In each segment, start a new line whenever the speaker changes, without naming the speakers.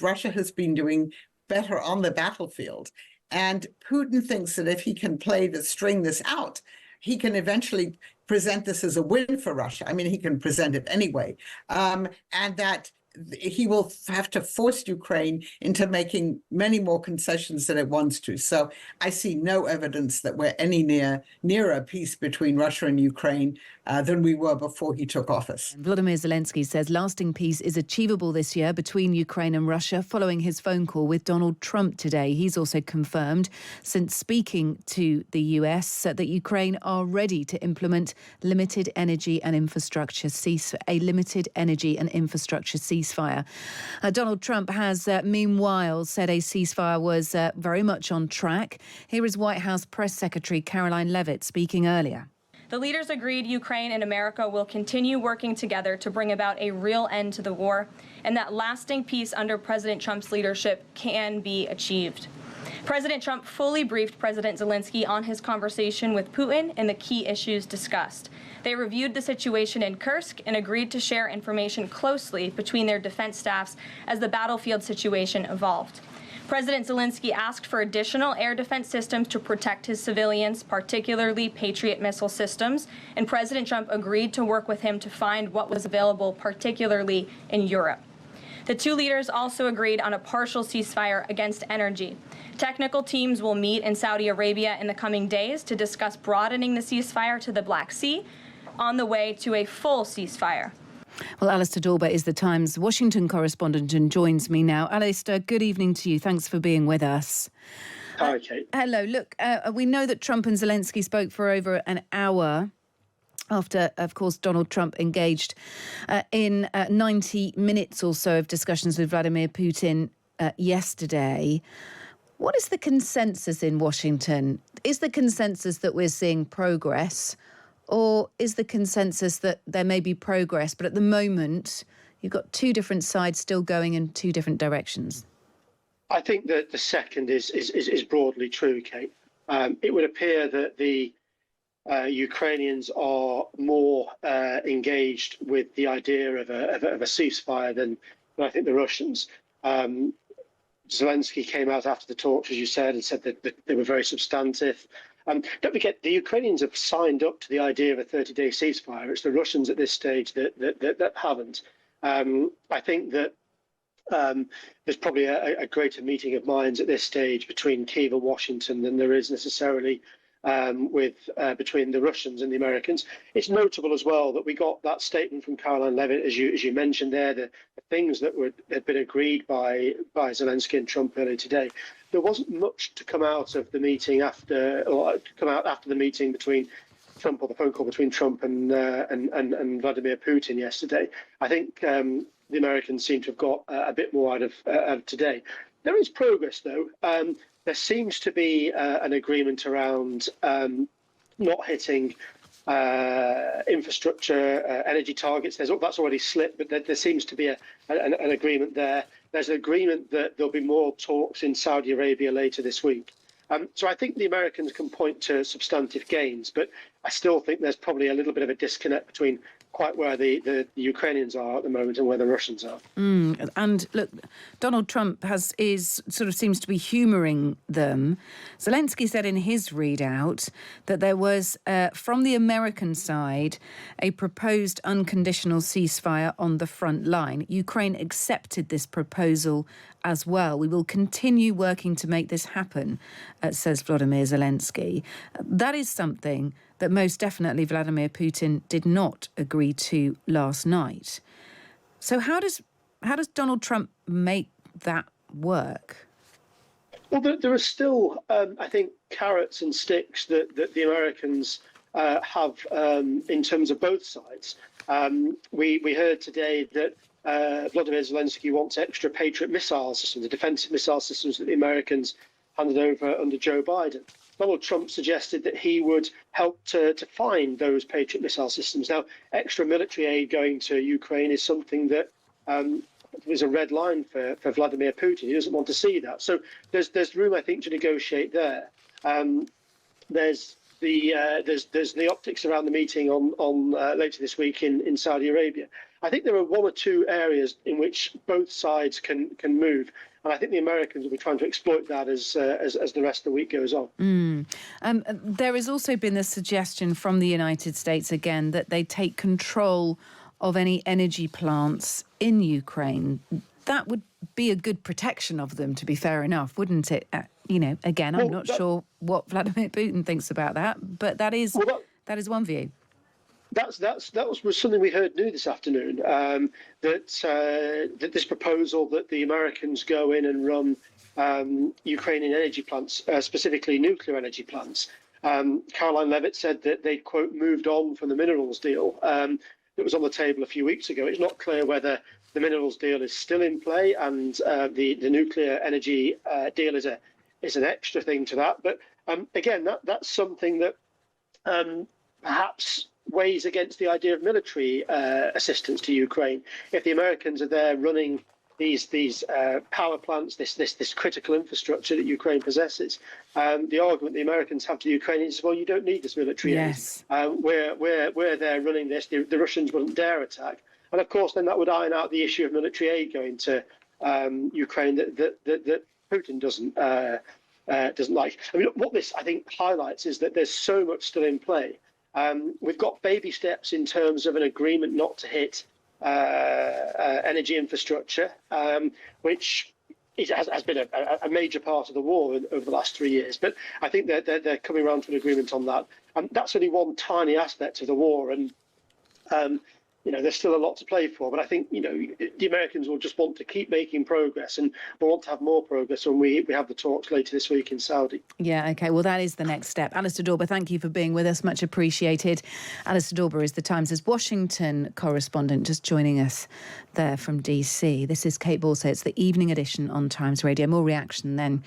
Russia has been doing better on the battlefield. And Putin thinks that if he can string this out, he can eventually present this as a win for Russia. I mean, he can present it anyway. And that he will have to force Ukraine into making many more concessions than it wants to. So I see no evidence that we're any nearer peace between Russia and Ukraine than we were before he took office.
Volodymyr Zelensky says lasting peace is achievable this year between Ukraine and Russia following his phone call with Donald Trump today. He's also confirmed, since speaking to the US, that Ukraine are ready to implement a limited energy and infrastructure ceasefire. Donald Trump has, meanwhile, said a ceasefire was very much on track. Here is White House Press Secretary Caroline Leavitt speaking earlier.
The leaders agreed Ukraine and America will continue working together to bring about a real end to the war, and that lasting peace under President Trump's leadership can be achieved. President Trump fully briefed President Zelensky on his conversation with Putin and the key issues discussed. They reviewed the situation in Kursk and agreed to share information closely between their defense staffs as the battlefield situation evolved. President Zelensky asked for additional air defense systems to protect his civilians, particularly Patriot missile systems, and President Trump agreed to work with him to find what was available, particularly in Europe. The two leaders also agreed on a partial ceasefire against energy. Technical teams will meet in Saudi Arabia in the coming days to discuss broadening the ceasefire to the Black Sea on the way to a full ceasefire.
Well, Alistair Dorber is the Times Washington correspondent and joins me now. Alistair, good evening to you. Thanks for being with us.
Hi, Kate.
Hello. Look, we know that Trump and Zelensky spoke for over an hour after, of course, Donald Trump engaged in 90 minutes or so of discussions with Vladimir Putin yesterday. What is the consensus in Washington? Is the consensus that we're seeing progress, or is the consensus that there may be progress, but at the moment you've got two different sides still going in two different directions?
I think that the second is broadly true, Kate. It would appear that the Ukrainians are more engaged with the idea of a ceasefire than I think the Russians. Zelensky came out after the talks, as you said, and said that they were very substantive. Don't forget, the Ukrainians have signed up to the idea of a 30-day ceasefire. It's the Russians at this stage that haven't. I think that there's probably a greater meeting of minds at this stage between Kyiv and Washington than there is necessarily between the Russians and the Americans. It's notable as well that we got that statement from Caroline Leavitt, as you mentioned there, the things that had been agreed by Zelensky and Trump earlier today. There wasn't much to come out of the meeting after the meeting between Trump, or the phone call between Trump and Vladimir Putin yesterday. I think the Americans seem to have got a bit more out of today. There is progress, though. There seems to be an agreement around not hitting infrastructure, energy targets. That's already slipped, but there seems to be an agreement there. There's an agreement that there'll be more talks in Saudi Arabia later this week. So I think the Americans can point to substantive gains, but I still think there's probably a little bit of a disconnect between quite where the Ukrainians are at the moment and where the Russians are.
And look, Donald Trump seems to be humouring them. Zelensky said in his readout that there was, from the American side, a proposed unconditional ceasefire on the front line. Ukraine accepted this proposal as well. We will continue working to make this happen, says Volodymyr Zelensky. That is something that most definitely Vladimir Putin did not agree to last night. So how does Donald Trump make that work?
Well, there are still, I think, carrots and sticks that the Americans have in terms of both sides. We heard today that Volodymyr Zelensky wants extra Patriot missile systems, the defensive missile systems that the Americans handed over under Joe Biden. Donald Trump suggested that he would help to find those Patriot missile systems. Now, extra military aid going to Ukraine is something that is a red line for Vladimir Putin. He doesn't want to see that. So there's room, I think, to negotiate there. There's the optics around the meeting on later this week in Saudi Arabia. I think there are one or two areas in which both sides can move. And I think the Americans will be trying to exploit that as the rest of the week goes on.
There has also been the suggestion from the United States again that they take control of any energy plants in Ukraine. That would be a good protection of them, to be fair enough, wouldn't it? Again, I'm not sure what Vladimir Putin thinks about that, but that is one view.
That was something we heard new this afternoon. That this proposal that the Americans go in and run Ukrainian energy plants, specifically nuclear energy plants. Caroline Levitt said that they, quote, moved on from the minerals deal that was on the table a few weeks ago. It's not clear whether the minerals deal is still in play and the nuclear energy deal is an extra thing to that. But again, that's something that perhaps weighs against the idea of military assistance to Ukraine. If the Americans are there running these power plants, this critical infrastructure that Ukraine possesses, the argument the Americans have to the Ukrainians is, well, you don't need this military
yes.
aid. We're there running this. The Russians wouldn't dare attack. And of course, then that would iron out the issue of military aid going to Ukraine that Putin doesn't like. I mean, what this, I think, highlights is that there's so much still in play. We've got baby steps in terms of an agreement not to hit energy infrastructure, which has been a major part of the war over the last 3 years. But I think they're coming around to an agreement on that. And that's only one tiny aspect of the war. And there's still a lot to play for, but I think, the Americans will just want to keep making progress and will want to have more progress when we have the talks later this week in Saudi.
Yeah, OK. Well, that is the next step. Alistair Dorber, thank you for being with us. Much appreciated. Alistair Dorber is the Times' Washington correspondent, just joining us there from DC. This is Kate Borsay. It's the evening edition on Times Radio. More reaction then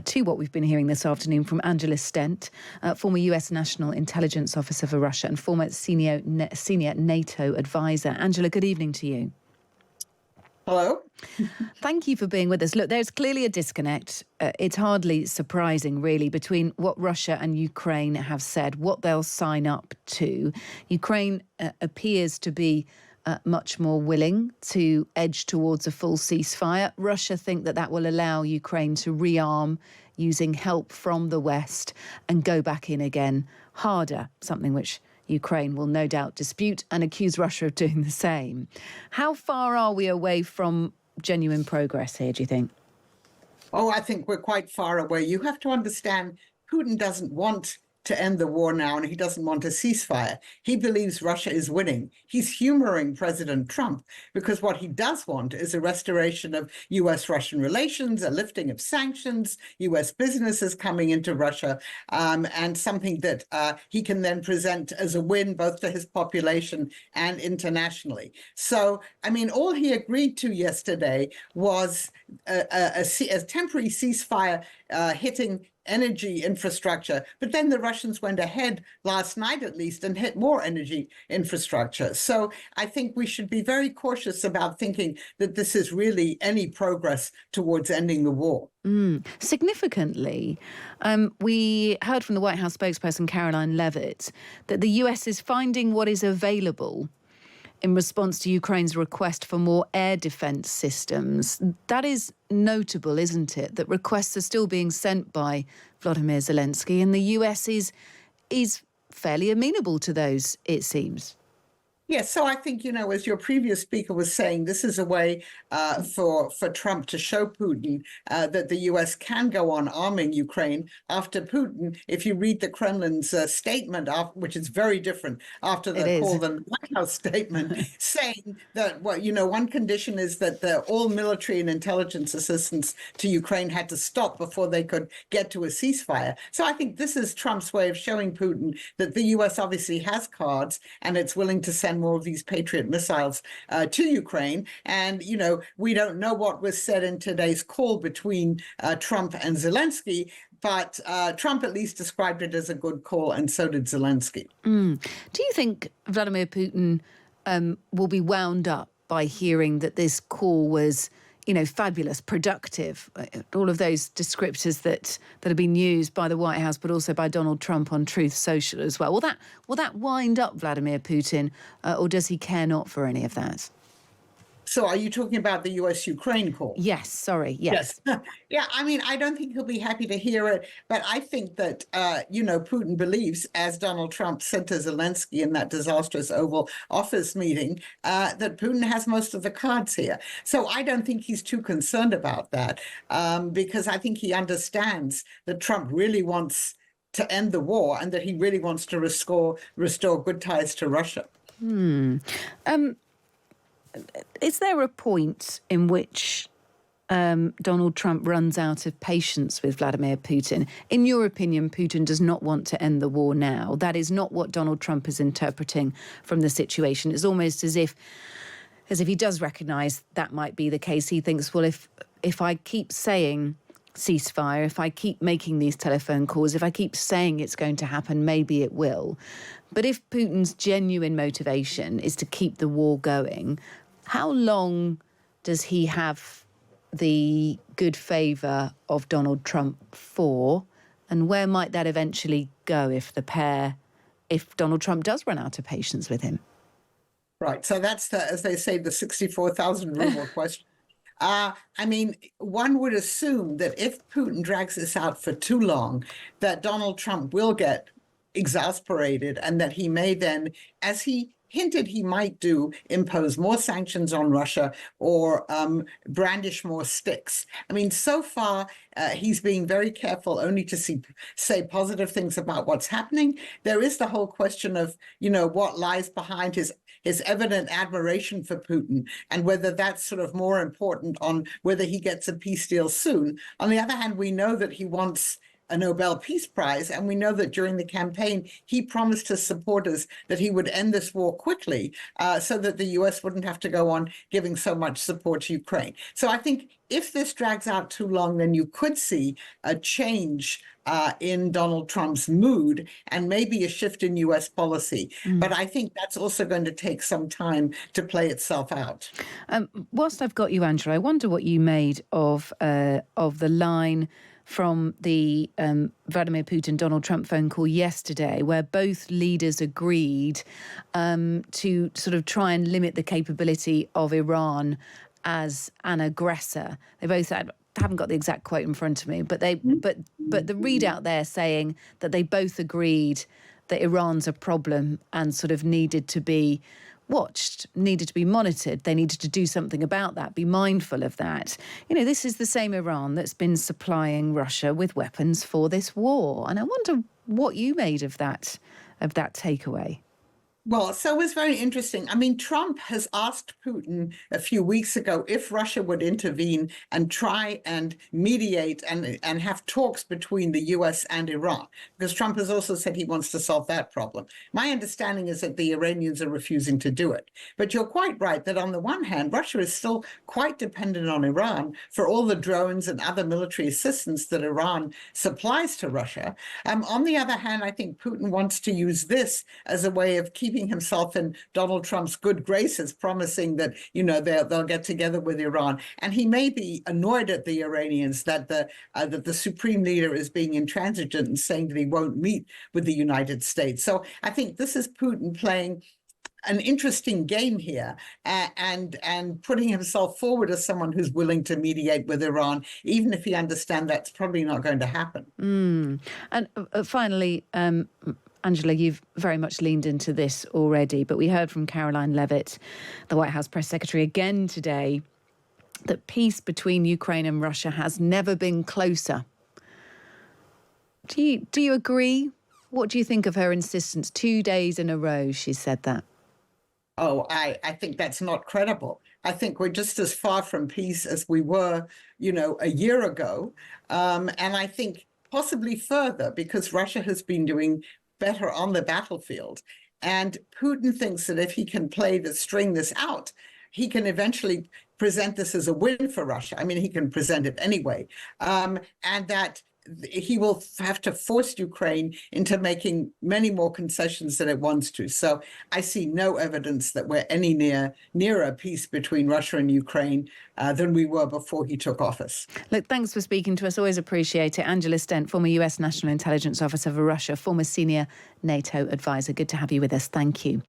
to what we've been hearing this afternoon from Angela Stent, former US National Intelligence Officer for Russia and former senior NATO advisor. Angela, good evening to you.
Hello.
Thank you for being with us. Look, there's clearly a disconnect. It's hardly surprising, really, between what Russia and Ukraine have said, what they'll sign up to. Ukraine appears to be much more willing to edge towards a full ceasefire. Russia think that will allow Ukraine to rearm using help from the West and go back in again harder, something which Ukraine will no doubt dispute and accuse Russia of doing the same. How far are we away from genuine progress here, do you think?
Oh, I think we're quite far away. You have to understand, Putin doesn't want to end the war now, and he doesn't want a ceasefire. He believes Russia is winning. He's humoring President Trump because what he does want is a restoration of US-Russian relations, a lifting of sanctions, US businesses coming into Russia, and something that he can then present as a win both to his population and internationally. So, I mean, all he agreed to yesterday was a temporary ceasefire hitting energy infrastructure, but then the Russians went ahead last night at least and hit more energy infrastructure. So I think we should be very cautious about thinking that this is really any progress towards ending the war.
Significantly, we heard from the White House spokesperson Caroline Levitt that the US is finding what is available in response to Ukraine's request for more air defence systems. That is notable, isn't it, that requests are still being sent by Vladimir Zelensky, and the US is fairly amenable to those, it seems.
Yes, so I think, as your previous speaker was saying, this is a way for Trump to show Putin that the U.S. can go on arming Ukraine after Putin. If you read the Kremlin's statement, which is very different after the White House statement, saying that, one condition is that all military and intelligence assistance to Ukraine had to stop before they could get to a ceasefire. So I think this is Trump's way of showing Putin that the U.S. obviously has cards and it's willing to send more of these Patriot missiles to Ukraine. And, we don't know what was said in today's call between Trump and Zelensky, but Trump at least described it as a good call, and so did Zelensky.
Do you think Vladimir Putin will be wound up by hearing that this call was, fabulous, productive, all of those descriptors that have been used by the White House, but also by Donald Trump on Truth Social as well. Will that wind up Vladimir Putin, or does he care not for any of that?
So are you talking about the US-Ukraine call?
Yes, sorry, yes.
Yeah, I mean, I don't think he'll be happy to hear it, but I think that, Putin believes, as Donald Trump said to Zelensky in that disastrous Oval Office meeting, that Putin has most of the cards here. So I don't think he's too concerned about that, because I think he understands that Trump really wants to end the war and that he really wants to restore good ties to Russia.
Is there a point in which Donald Trump runs out of patience with Vladimir Putin? In your opinion, Putin does not want to end the war now. That is not what Donald Trump is interpreting from the situation. It's almost as if he does recognise that might be the case. He thinks, well, if I keep saying ceasefire, if I keep making these telephone calls, if I keep saying it's going to happen, maybe it will. But if Putin's genuine motivation is to keep the war going, how long does he have the good favour of Donald Trump for? And where might that eventually go if Donald Trump does run out of patience with him?
Right. So that's, as they say, the 64,000 ruble question. I mean, one would assume that if Putin drags this out for too long, that Donald Trump will get exasperated and that he may then, as he hinted he might do, impose more sanctions on Russia or brandish more sticks. I mean, so far, he's being very careful only to say positive things about what's happening. There is the whole question of, what lies behind his evident admiration for Putin and whether that's sort of more important on whether he gets a peace deal soon. On the other hand, we know that he wants a Nobel Peace Prize, and we know that during the campaign, he promised his supporters that he would end this war quickly so that the US wouldn't have to go on giving so much support to Ukraine. So I think if this drags out too long, then you could see a change in Donald Trump's mood and maybe a shift in US policy. But I think that's also going to take some time to play itself out.
Whilst I've got you, Angela, I wonder what you made of the line from the Vladimir Putin-Donald Trump phone call yesterday, where both leaders agreed to sort of try and limit the capability of Iran as an aggressor. They both haven't got the exact quote in front of me, but the readout there saying that they both agreed that Iran's a problem and sort of needed to be watched, needed to be monitored. They needed to do something about that, be mindful of that. This is the same Iran that's been supplying Russia with weapons for this war. And I wonder what you made of that takeaway.
Well, so it was very interesting. I mean, Trump has asked Putin a few weeks ago if Russia would intervene and try and mediate and have talks between the US and Iran, because Trump has also said he wants to solve that problem. My understanding is that the Iranians are refusing to do it. But you're quite right that on the one hand, Russia is still quite dependent on Iran for all the drones and other military assistance that Iran supplies to Russia. On the other hand, I think Putin wants to use this as a way of keeping himself in Donald Trump's good graces, promising that, they'll get together with Iran. And he may be annoyed at the Iranians that the supreme leader is being intransigent and saying that he won't meet with the United States. So I think this is Putin playing an interesting game here and putting himself forward as someone who's willing to mediate with Iran, even if he understands that's probably not going to happen.
And finally, Angela, you've very much leaned into this already, but we heard from Caroline Leavitt, the White House press secretary, again today, that peace between Ukraine and Russia has never been closer. Do you agree? What do you think of her insistence? 2 days in a row, she said that.
Oh, I think that's not credible. I think we're just as far from peace as we were, a year ago. And I think possibly further, because Russia has been doing better on the battlefield. And Putin thinks that if he can string this out, he can eventually present this as a win for Russia. I mean, he can present it anyway. And that he will have to force Ukraine into making many more concessions than it wants to. So I see no evidence that we're any nearer peace between Russia and Ukraine than we were before he took office.
Look, thanks for speaking to us. Always appreciate it. Angela Stent, former US National Intelligence Officer for Russia, former senior NATO advisor. Good to have you with us. Thank you.